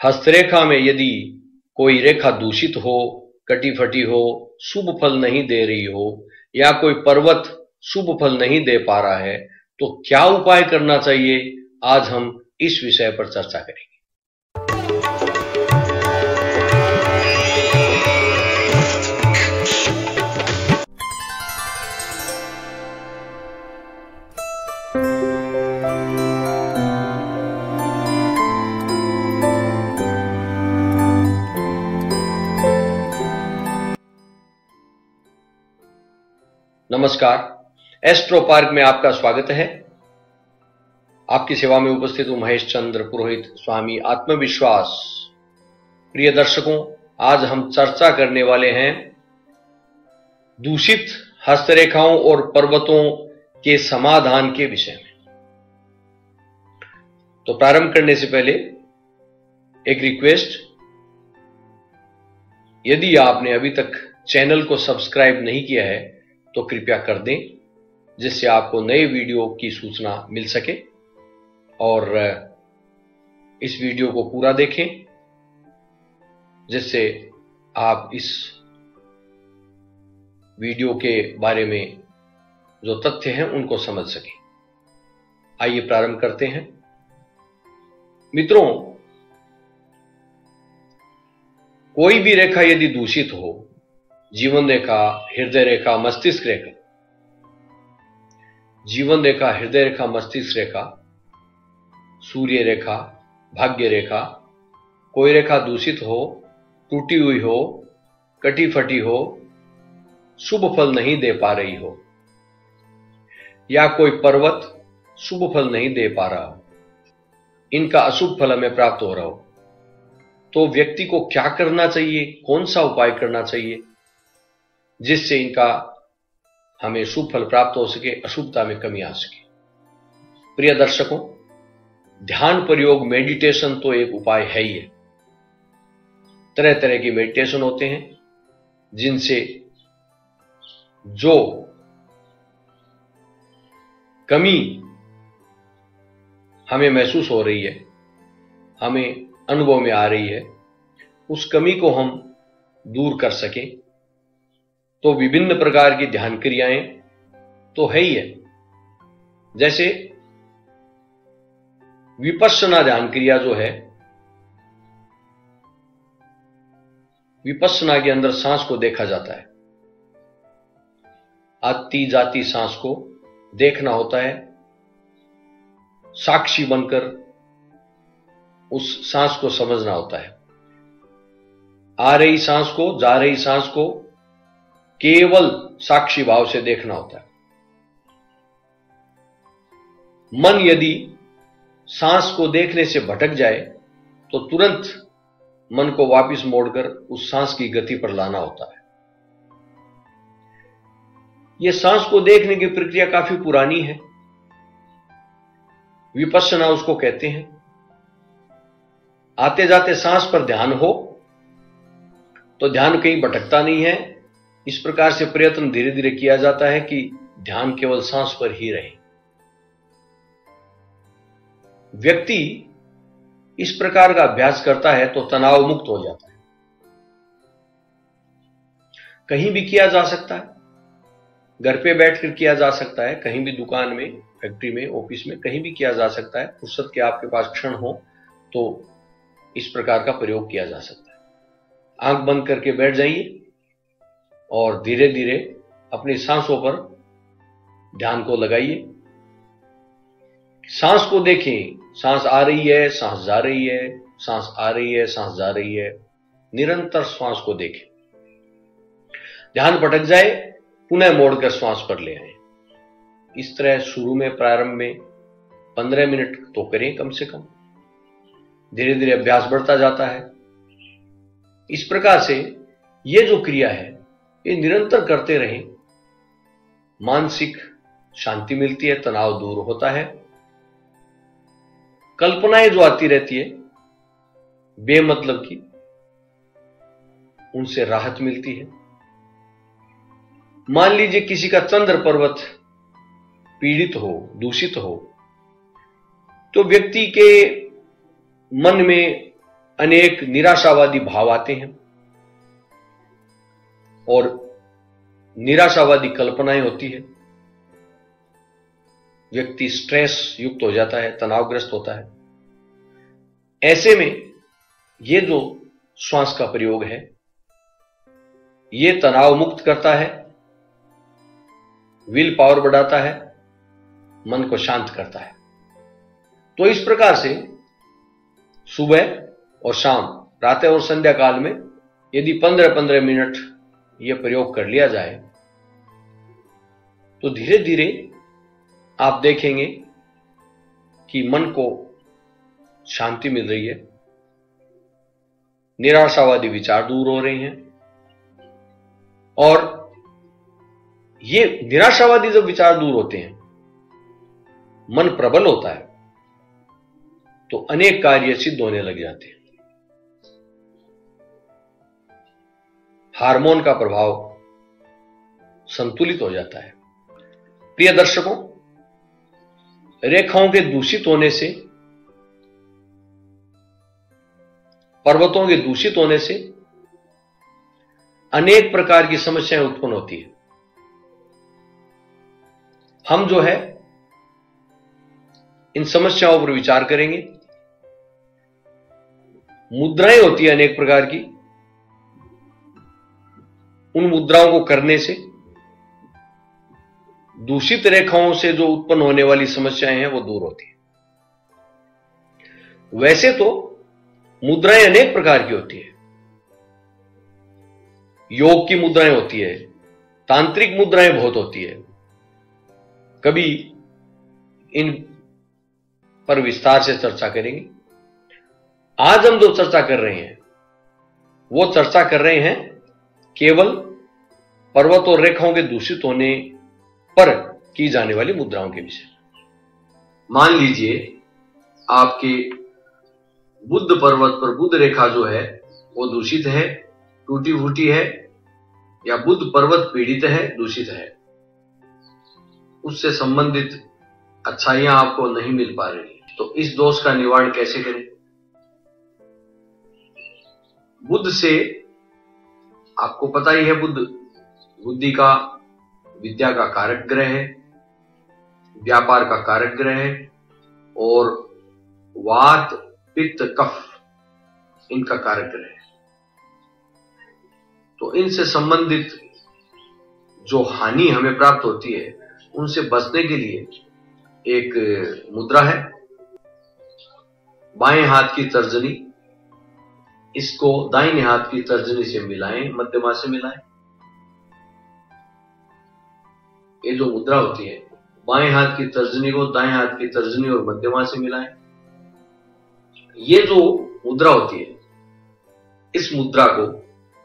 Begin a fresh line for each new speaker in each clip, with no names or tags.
हस्तरेखा में यदि कोई रेखा दूषित हो, कटी फटी हो, शुभ फल नहीं दे रही हो, या कोई पर्वत शुभ फल नहीं दे पा रहा है, तो क्या उपाय करना चाहिए, आज हम इस विषय पर चर्चा करेंगे। नमस्कार, एस्ट्रो पार्क में आपका स्वागत है। आपकी सेवा में उपस्थित हूं महेश चंद्र पुरोहित, स्वामी आत्मविश्वास। प्रिय दर्शकों, आज हम चर्चा करने वाले हैं दूषित हस्तरेखाओं और पर्वतों के समाधान के विषय में। तो प्रारंभ करने से पहले एक रिक्वेस्ट, यदि आपने अभी तक चैनल को सब्सक्राइब नहीं किया है तो कृपया कर दें, जिससे आपको नए वीडियो की सूचना मिल सके। और इस वीडियो को पूरा देखें, जिससे आप इस वीडियो के बारे में जो तथ्य हैं उनको समझ सकें। आइए प्रारंभ करते हैं। मित्रों, कोई भी रेखा यदि दूषित हो, जीवन रेखा, हृदय रेखा, मस्तिष्क रेखा, जीवन रेखा, हृदय रेखा, मस्तिष्क रेखा, सूर्य रेखा, भाग्य रेखा, कोई रेखा दूषित हो, टूटी हुई हो, कटी फटी हो, शुभ फल नहीं दे पा रही हो, या कोई पर्वत शुभ फल नहीं दे पा रहा हो, इनका अशुभ फल हमें प्राप्त हो रहा हो, तो व्यक्ति को क्या करना चाहिए, कौन सा उपाय करना चाहिए जिससे इनका हमें शुभ फल प्राप्त हो सके, अशुभता में कमी आ सके। प्रिय दर्शकों, ध्यान प्रयोग, मेडिटेशन तो एक उपाय है ही है। तरह तरह की मेडिटेशन होते हैं जिनसे जो कमी हमें महसूस हो रही है, हमें अनुभव में आ रही है, उस कमी को हम दूर कर सकें। तो विभिन्न प्रकार की ध्यान क्रियाएं तो है ही है। जैसे विपश्यना ध्यान क्रिया जो है, विपश्यना के अंदर सांस को देखा जाता है, आती जाती सांस को देखना होता है, साक्षी बनकर उस सांस को समझना होता है। आ रही सांस को, जा रही सांस को केवल साक्षी भाव से देखना होता है। मन यदि सांस को देखने से भटक जाए तो तुरंत मन को वापस मोड़कर उस सांस की गति पर लाना होता है। यह सांस को देखने की प्रक्रिया काफी पुरानी है, विपश्यना उसको कहते हैं। आते जाते सांस पर ध्यान हो तो ध्यान कहीं भटकता नहीं है। इस प्रकार से प्रयत्न धीरे धीरे किया जाता है कि ध्यान केवल सांस पर ही रहे। व्यक्ति इस प्रकार का अभ्यास करता है तो तनाव मुक्त हो जाता है। कहीं भी किया जा सकता है, घर पे बैठकर किया जा सकता है, कहीं भी दुकान में, फैक्ट्री में, ऑफिस में, कहीं भी किया जा सकता है। फुर्सत के आपके पास क्षण हो तो इस प्रकार का प्रयोग किया जा सकता है। आंख बंद करके बैठ जाइए और धीरे धीरे अपनी सांसों पर ध्यान को लगाइए। सांस को देखें, सांस आ रही है, सांस जा रही है, सांस आ रही है, सांस जा रही है। निरंतर श्वास को देखें। ध्यान भटक जाए, पुनः मोड़कर श्वास पर ले आए। इस तरह शुरू में, प्रारंभ में 15 मिनट तो करें कम से कम। धीरे धीरे अभ्यास बढ़ता जाता है। इस प्रकार से ये जो क्रिया है ये निरंतर करते रहें, मानसिक शांति मिलती है, तनाव दूर होता है। कल्पनाएं जो आती रहती है बेमतलब की, उनसे राहत मिलती है। मान लीजिए किसी का चंद्र पर्वत पीड़ित हो, दूषित हो, तो व्यक्ति के मन में अनेक निराशावादी भाव आते हैं और निराशावादी कल्पनाएं होती है। व्यक्ति स्ट्रेस युक्त हो जाता है, तनावग्रस्त होता है। ऐसे में ये जो श्वास का प्रयोग है, ये तनाव मुक्त करता है, विल पावर बढ़ाता है, मन को शांत करता है। तो इस प्रकार से सुबह और शाम, प्रातः और संध्या काल में यदि 15-15 मिनट यह प्रयोग कर लिया जाए तो धीरे धीरे आप देखेंगे कि मन को शांति मिल रही है, निराशावादी विचार दूर हो रहे हैं। और ये निराशावादी जब विचार दूर होते हैं, मन प्रबल होता है, तो अनेक कार्य सिद्ध होने लग जाते हैं। हार्मोन का प्रभाव संतुलित हो जाता है। प्रिय दर्शकों, रेखाओं के दूषित होने से, पर्वतों के दूषित होने से अनेक प्रकार की समस्याएं उत्पन्न होती है। हम जो है इन समस्याओं पर विचार करेंगे। मुद्राएं होती है अनेक प्रकार की, उन मुद्राओं को करने से दूषित रेखाओं से जो उत्पन्न होने वाली समस्याएं हैं वो दूर होती है। वैसे तो मुद्राएं अनेक प्रकार की होती है। योग की मुद्राएं होती है, तांत्रिक मुद्राएं बहुत होती है। कभी इन पर विस्तार से चर्चा करेंगे। आज हम जो चर्चा कर रहे हैं वो चर्चा कर रहे हैं केवल पर्वत और रेखाओं के दूषित होने पर की जाने वाली मुद्राओं के विषय। मान लीजिए आपके बुध पर्वत पर बुध रेखा जो है वो दूषित है, टूटी फूटी है, या बुध पर्वत पीड़ित है, दूषित है, उससे संबंधित अच्छाइयां आपको नहीं मिल पा रही, तो इस दोष का निवारण कैसे करें? बुध से आपको पता ही है, बुध बुद्धि का, विद्या का कारक ग्रह है, व्यापार का कारक ग्रह है, और वात, पित्त, कफ इनका कारक ग्रह है। तो इनसे संबंधित जो हानि हमें प्राप्त होती है उनसे बचने के लिए एक मुद्रा है, बाएं हाथ की तर्जनी। इसको दाहिने हाथ की तर्जनी से मिलाएं, मध्यमा से मिलाएं। ये जो मुद्रा होती है, बाएं हाथ की तर्जनी को दाएं हाथ की तर्जनी और मध्यमा से मिलाएं। ये जो मुद्रा होती है, इस मुद्रा को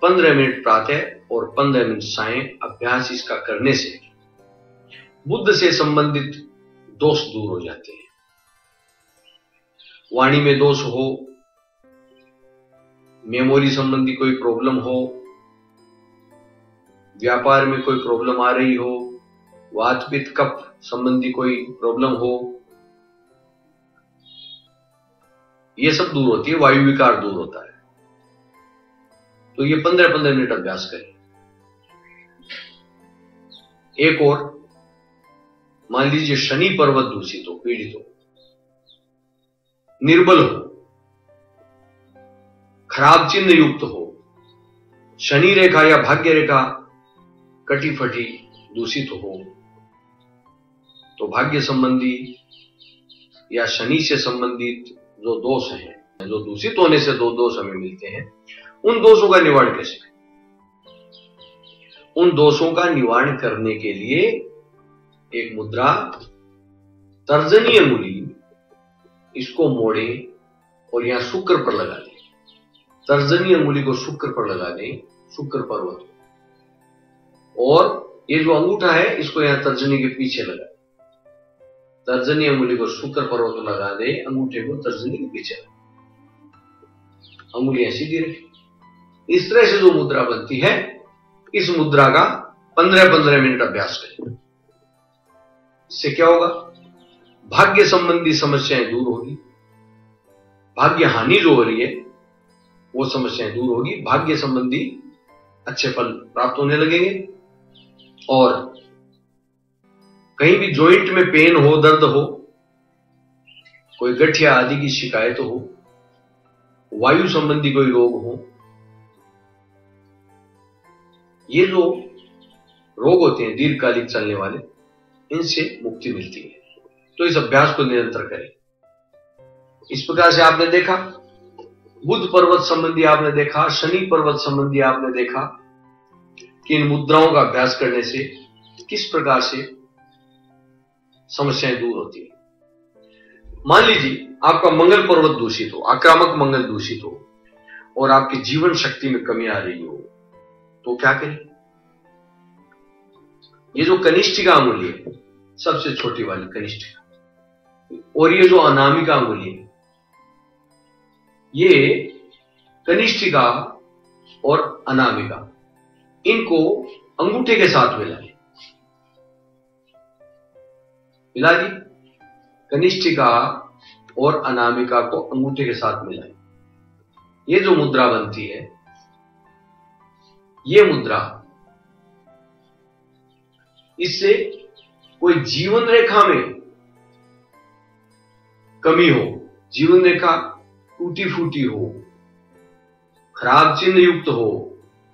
15 मिनट प्रातः और 15 मिनट सायं अभ्यास इसका करने से बुध से संबंधित दोष दूर हो जाते हैं। वाणी में दोष हो, मेमोरी संबंधी कोई प्रॉब्लम हो, व्यापार में कोई प्रॉब्लम आ रही हो, वात पित्त कफ संबंधी कोई प्रॉब्लम हो, यह सब दूर होती है, वायु विकार दूर होता है। तो ये 15-15 मिनट अभ्यास करें। एक और, मान लीजिए शनि पर्वत दूषित हो, पीड़ित हो, निर्बल हो, खराब चिन्ह युक्त हो, शनि रेखा या भाग्य रेखा कटी फटी दूषित हो, तो भाग्य संबंधी या शनि से संबंधित जो दोष हैं, जो दूषित होने से दो दोष हमें मिलते हैं, उन दोषों का निवारण कैसे करें? उन दोषों का निवारण करने के लिए एक मुद्रा, तर्जनी अंगुली, इसको मोड़े और यहां शुक्र पर लगा दें। तर्जनी अंगुली को शुक्र पर लगा दें, शुक्र पर्वत, और ये जो अंगूठा है इसको यहां तर्जनी के पीछे लगा दें। तर्जनी अंगुली को शुक्र पर्वत पर लगा दे, अंगूठे को तर्जनी के पीछे लगा, अंगुलियां सीधी रखें। इस तरह से जो मुद्रा बनती है, इस मुद्रा का 15-15 मिनट अभ्यास करें। इससे क्या होगा? भाग्य संबंधी समस्याएं दूर होगी। भाग्य हानि जो हो रही है वो समस्याएं दूर होगी, भाग्य संबंधी अच्छे फल प्राप्त होने लगेंगे। और कहीं भी जॉइंट में पेन हो, दर्द हो, कोई गठिया आदि की शिकायत हो, वायु संबंधी कोई रोग हो, ये जो रोग होते हैं दीर्घकालिक चलने वाले, इनसे मुक्ति मिलती है। तो इस अभ्यास को निरंतर करें। इस प्रकार से आपने देखा, बुध पर्वत संबंधी आपने देखा, शनि पर्वत संबंधी आपने देखा कि इन मुद्राओं का अभ्यास करने से किस प्रकार से समस्याएं दूर होती है। मान लीजिए आपका मंगल पर्वत दूषित हो, आक्रामक मंगल दूषित हो और आपकी जीवन शक्ति में कमी आ रही हो, तो क्या करें? ये जो कनिष्ठिका अंगुली है, सबसे छोटी वाली कनिष्ठिका, और ये जो अनामिका अंगुली है, ये कनिष्ठिका और अनामिका, इनको अंगूठे के साथ मिलाएं। मिला दी? कनिष्ठिका और अनामिका को अंगूठे के साथ मिलाएं। ये जो मुद्रा बनती है, ये मुद्रा, इससे कोई जीवन रेखा में कमी हो, जीवन रेखा टूटी फूटी हो, खराब चिन्ह युक्त हो,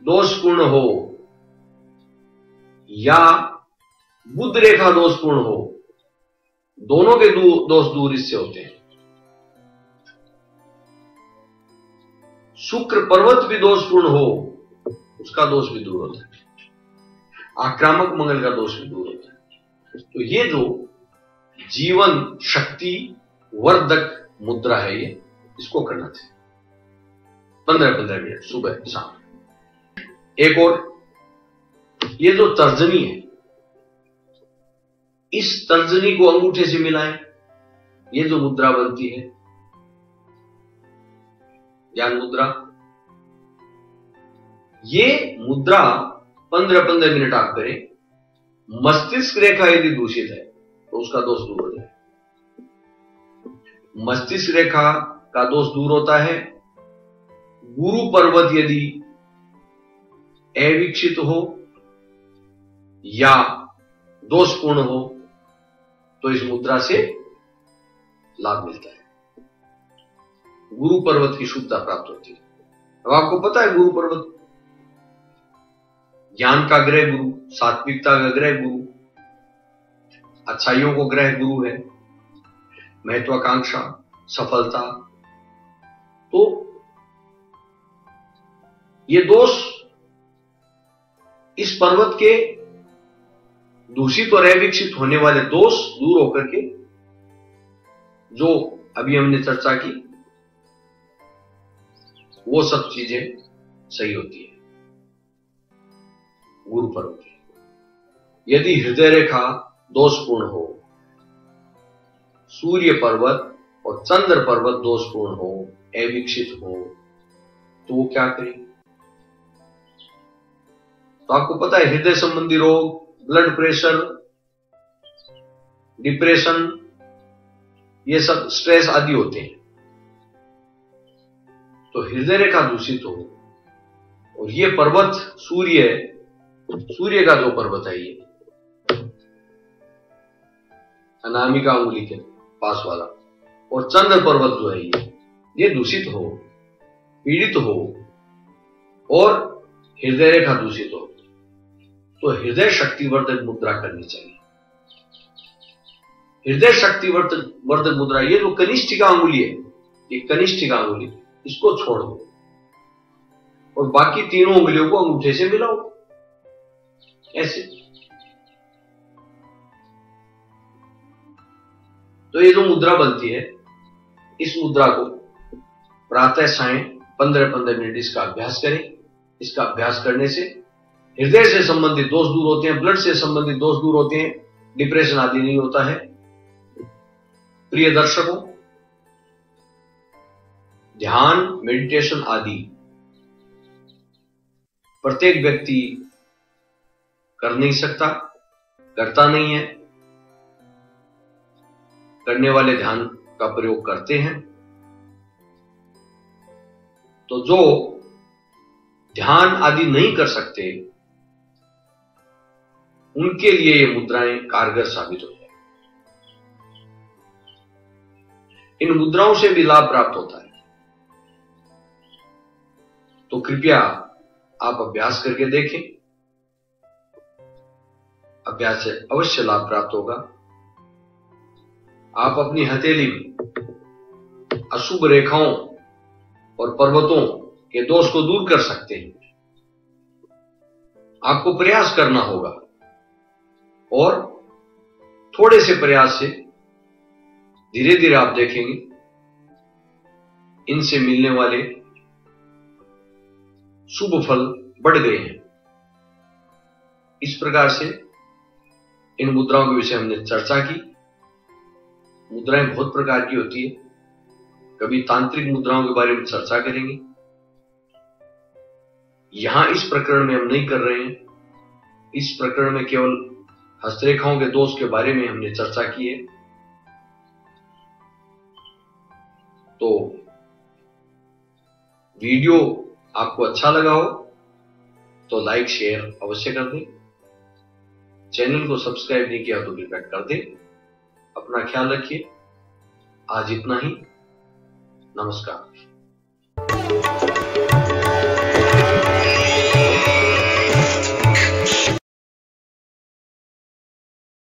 दोषपूर्ण हो, या बुध रेखा दोषपूर्ण हो, दोनों के दोष दूर इससे होते हैं। शुक्र पर्वत भी दोषपूर्ण हो, उसका दोष भी दूर होता है। आक्रामक मंगल का दोष भी दूर होता है। तो ये जो जीवन शक्ति वर्धक मुद्रा है, ये इसको करना चाहिए 15-15 मिनट सुबह शाम। एक और, ये जो तर्जनी है, इस तर्जनी को अंगूठे से मिलाएं। ये जो मुद्रा बनती है, ज्ञान मुद्रा, ये मुद्रा 15-15 मिनट आप करें। मस्तिष्क रेखा यदि दूषित है तो उसका दोष दूर हो जाए। मस्तिष्क रेखा का दोष दूर होता है। गुरु पर्वत यदि अविकसित हो या दोषपूर्ण हो तो इस मुद्रा से लाभ मिलता है। गुरु पर्वत की शुद्धता प्राप्त होती है। अब आपको पता है, गुरु पर्वत ज्ञान का ग्रह गुरु, सात्विकता का ग्रह गुरु, अच्छाइयों को ग्रह गुरु है, महत्वाकांक्षा, सफलता। तो ये दोष, इस पर्वत के दूषित और अविकसित होने वाले दोष दूर होकर के, जो अभी हमने चर्चा की, वो सब चीजें सही होती है गुरु पर्वत की। यदि हृदय रेखा दोषपूर्ण हो, सूर्य पर्वत और चंद्र पर्वत दोषपूर्ण हो, अविकसित हो, तो वो क्या करें? तो आपको पता है, हृदय संबंधी रोग, ब्लड प्रेशर, डिप्रेशन, ये सब स्ट्रेस आदि होते हैं। तो हृदय रेखा दूषित हो, और ये पर्वत सूर्य का जो पर्वत है, ये अनामिका अंगुली के पास वाला, और चंद्र पर्वत जो है ये दूषित हो, पीड़ित हो, और हृदय रेखा दूषित हो, तो हृदय शक्तिवर्धक मुद्रा करनी चाहिए। हृदय शक्तिवर्धक मुद्रा, ये जो कनिष्ठिका अंगुली है, ये कनिष्ठिका अंगुली, इसको छोड़ दो और बाकी तीनों उंगलियों को अंगूठे से मिलाओ, ऐसे। तो ये जो मुद्रा बनती है, इस मुद्रा को प्रातः सायं 15-15 मिनट इसका अभ्यास करें। इसका अभ्यास करने से हृदय से संबंधित दोष दूर होते हैं, ब्लड से संबंधित दोष दूर होते हैं, डिप्रेशन आदि नहीं होता है। प्रिय दर्शकों, ध्यान, मेडिटेशन आदि प्रत्येक व्यक्ति कर नहीं सकता, करता नहीं है। करने वाले ध्यान का प्रयोग करते हैं। तो जो ध्यान आदि नहीं कर सकते उनके लिए ये मुद्राएं कारगर साबित हो जाए। इन मुद्राओं से भी लाभ प्राप्त होता है, तो कृपया आप अभ्यास करके देखें। अभ्यास से अवश्य लाभ प्राप्त होगा। आप अपनी हथेली में अशुभ रेखाओं और पर्वतों के दोष को दूर कर सकते हैं। आपको प्रयास करना होगा और थोड़े से प्रयास से धीरे धीरे आप देखेंगे इनसे मिलने वाले शुभ फल बढ़ गए हैं। इस प्रकार से इन मुद्राओं के विषय हमने चर्चा की। मुद्राएं बहुत प्रकार की होती है, कभी तांत्रिक मुद्राओं के बारे में चर्चा करेंगे। यहां इस प्रकरण में हम नहीं कर रहे हैं। इस प्रकरण में केवल हस्तरेखाओं के दोष के बारे में हमने चर्चा की है। तो वीडियो आपको अच्छा लगा हो तो लाइक शेयर अवश्य कर दें। चैनल को सब्सक्राइब नहीं किया तो कृपया कर दें। अपना ख्याल रखिए। आज इतना ही। नमस्कार।